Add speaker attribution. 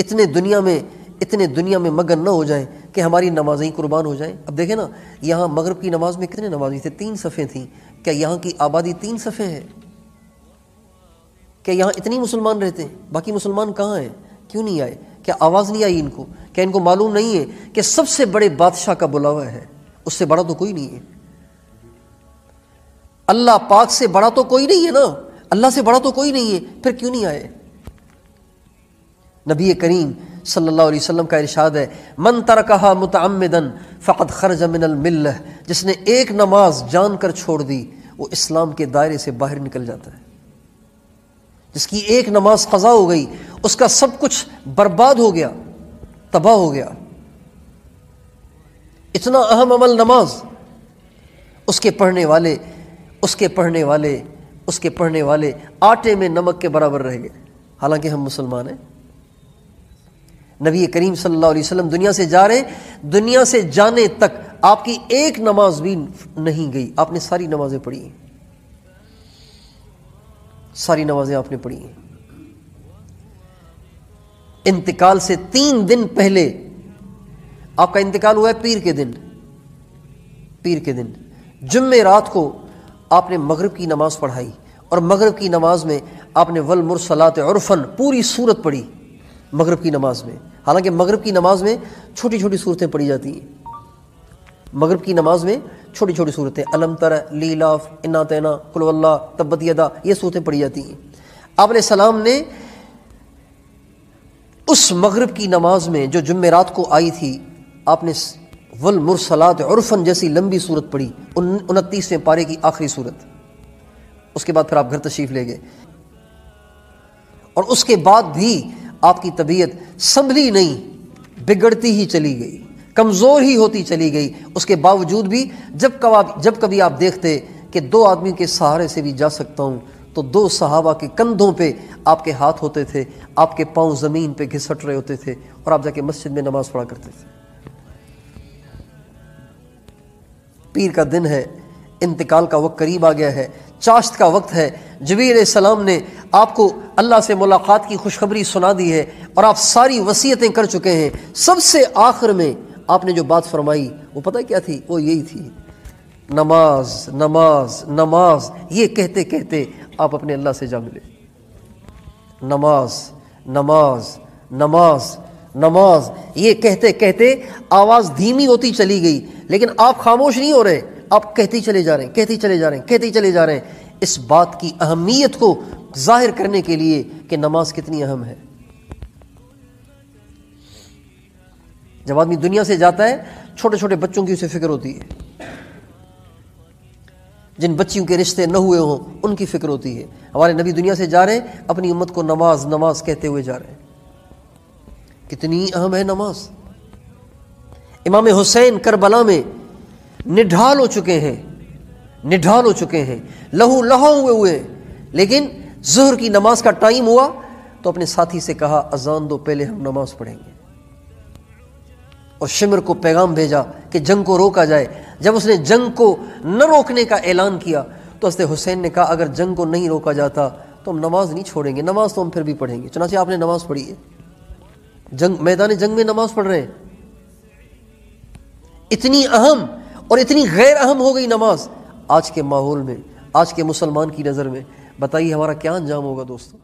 Speaker 1: اتنے دنیا میں مگن نہ ہو جائیں کہ ہماری نمازیں قربان ہو جائیں۔ اب دیکھیں نا، یہاں مغرب کی نماز میں کتنے نمازی تھے؟ 3 صفیں تھیں۔ کیا یہاں کی آبادی 3 صفیں ہے؟ کیا یہاں اتنی مسلمان رہتے ہیں؟ باقی مسلمان کہاں ہیں؟ کیوں نہیں آئے؟ کیا آواز نہیں آئی ان کو؟ کیا ان کو معلوم نہیں ہے کہ سب سے بڑے بادشاہ کا بلاوا ہے؟ اس سے بڑا تو کوئی نہیں ہے، اللہ پاک سے بڑا تو کوئی نہیں ہے نا، اللہ سے بڑا تو کوئی نہیں ہے، پھر کیوں نہیں آئے؟ نبی کریم صلی اللہ علیہ وسلم کا ارشاد ہے، من ترکہا متعمدا فقد خرج من الملہ، جس نے ایک نماز جان کر چھوڑ دی وہ اسلام کے دائرے سے باہر نکل جاتا ہے۔ جس کی ایک نماز قضا ہو گئی اس کا سب کچھ برباد ہو گیا، تباہ ہو گیا۔ اتنا اہم عمل نماز، اس کے پڑھنے والے آٹے میں نمک کے برابر رہ گئے، حالانکہ ہم مسلمان ہیں۔ نبی کریم صلی اللہ علیہ وسلم دنیا سے جا رہے ہیں، دنیا سے جانے تک آپ کی ایک نماز بھی نہیں گئی، آپ نے ساری نمازیں پڑھی ہیں، ساری نمازیں آپ نے پڑھی ہیں۔ انتقال سے 3 دن پہلے آپ کا انتقال ہوا ہے، پیر کے دن جمعے رات کو آپ نے مغرب کی نماز پڑھائی، اور مغرب کی نماز میں آپ نے والمرسلات عرفاً پوری سورت پڑھی مغرب کی نماز میں۔ حالانکہ مغرب کی نماز میں چھوٹی چھوٹی صورتیں پڑھی جاتی ہیں، مغرب کی نماز میں چھوٹی چھوٹی صورتیں، الم تر، لیلاف، انا اعطینا، قل واللہ، تبت یدا، یہ صورتیں پڑھی جاتی ہیں۔ آپ علیہ السلام نے اس مغرب کی نماز میں جو جمعرات کو آئی تھی، آپ نے والمرسلات عرفاً جیسی لمبی صورت پڑھی، 29ویں پارے کی آخری صورت۔ اس کے بعد پھر آپ گھر تشریف لے گئے، اور اس کے بعد بھی آپ کی طبیعت سنبھلی نہیں، بگڑتی ہی چلی گئی، کمزور ہی ہوتی چلی گئی۔ اس کے باوجود بھی جب کبھی آپ دیکھتے کہ 2 آدمی کے سہارے سے بھی جا سکتا ہوں، تو 2 صحابہ کے کندھوں پہ آپ کے ہاتھ ہوتے تھے، آپ کے پاؤں زمین پہ گھسٹ رہے ہوتے تھے، اور آپ جا کے مسجد میں نماز پڑھا کرتے تھے۔ پیر کا دن ہے، انتقال کا وقت قریب آ گیا ہے، چاشت کا وقت ہے۔ جبریل علیہ السلام نے آپ کو اللہ سے ملاقات کی خوشخبری سنا دی ہے، اور آپ ساری وصیتیں کر چکے ہیں۔ سب سے آخر میں آپ نے جو بات فرمائی وہ پتہ کیا تھی؟ وہ یہی تھی، نماز نماز نماز۔ یہ کہتے کہتے آپ اپنے اللہ سے جا ملے، نماز نماز نماز نماز۔ یہ کہتے کہتے آواز دھیمی ہوتی چلی گئی، لیکن آپ خاموش نہیں ہو رہے، آپ کہتے ہی چلے جا رہے ہیں، کہتے ہی چلے جا رہے ہیں، کہتے ہی چلے جا رہے ہیں، اس بات کی اہمیت کو ظاہر کرنے کے لیے کہ نماز کتنی اہم ہے۔ جب آدمی دنیا سے جاتا ہے، چھوٹے چھوٹے بچوں کی اسے فکر ہوتی ہے، جن بچیوں کے رشتے نہ ہوئے ہوں ان کی فکر ہوتی ہے۔ ہمارے نبی دنیا سے جا رہے ہیں، اپنی امت کو نماز نماز کہتے ہوئے جا رہے ہیں۔ کتنی اہم ہے نماز۔ امام حسین کربلا میں نڈھال ہو چکے ہیں، لہو لہو ہوئے، لیکن ظہر کی نماز کا ٹائم ہوا تو اپنے ساتھی سے کہا اذان دو، پہلے ہم نماز پڑھیں گے، اور شمر کو پیغام بھیجا کہ جنگ کو روکا جائے۔ جب اس نے جنگ کو نہ روکنے کا اعلان کیا تو حضرت حسین نے کہا اگر جنگ کو نہیں روکا جاتا تو ہم نماز نہیں چھوڑیں گے، نماز تو ہم پھر بھی پڑھیں گے۔ چنانچہ آپ نے نماز پڑھی ہے، میدان جنگ میں نماز پڑھ رہے ہیں۔ اتنی اہم اور اتنی غیر اہم ہو گئی نماز آج کے ماحول میں، آج کے مسلمان کی نظر میں۔ بتائیے ہمارا کیا انجام ہوگا دوستو؟